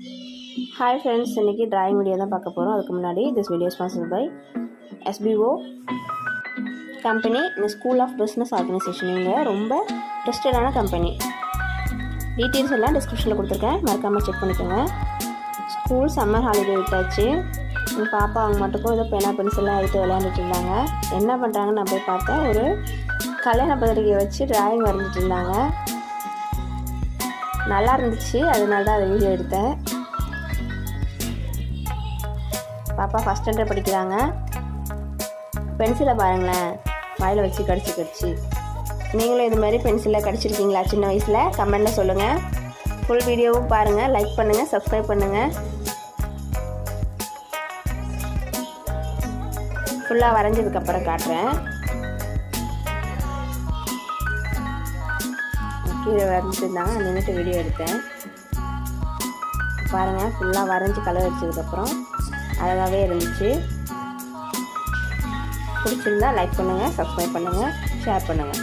Hi friends, இன்னைக்கு drawing video தான் பார்க்க போகிறோம். அதுக்கு முன்னாடி this video is sponsored by SBO company இந்த ஸ்கூல் ஆஃப் பிஸ்னஸ் ஆர்கனைசேஷன். இவங்க ரொம்ப ட்ரஸ்டடான கம்பெனி. டீட்டெயில்ஸ் எல்லாம் டிஸ்கிரிப்ஷனில் கொடுத்துருக்கேன், மறக்காமல் செக் பண்ணிக்கோங்க. ஸ்கூல் சம்மர் ஹாலிடே விட்டாச்சு. எங்கள் பாப்பா அவங்க மட்டுக்கும் ஏதோ பேனா பென்சிலாம் எடுத்து விளையாண்டுட்டு இருந்தாங்க. என்ன பண்ணுறாங்கன்னு நான் போய் பார்த்தேன். ஒரு கல்யாண பத்திரிகையை வச்சு டிராயிங் வரைஞ்சிட்டு இருந்தாங்க. நல்லா இருந்துச்சு, அதனால தான் அதை வீடியோ எடுத்தேன். பாப்பா ஃபஸ்ட் ஸ்டாண்டர்ட் படிக்கிறாங்க. பென்சிலை பாருங்களேன், வாயில் வச்சு கடிச்சு நீங்களும் இது மாதிரி பென்சிலில் கடிச்சிருக்கீங்களா சின்ன வயசில்? கமெண்டில் சொல்லுங்கள். ஃபுல் வீடியோவும் பாருங்கள், லைக் பண்ணுங்கள், சப்ஸ்கிரைப் பண்ணுங்கள். ஃபுல்லாக வரைஞ்சதுக்கப்புறம் காட்டுறேன். கீழே வரைஞ்சிருந்தாங்க, நின்றுட்டு வீடியோ எடுத்தேன். பாருங்கள், ஃபுல்லாக வரைஞ்சி கலர் வச்சதுக்கப்புறம் அழகாகவே இருந்துச்சு. பிடிச்சிருந்தா லைக் பண்ணுங்கள், சப்ஸ்கிரைப் பண்ணுங்கள், ஷேர் பண்ணுங்கள்.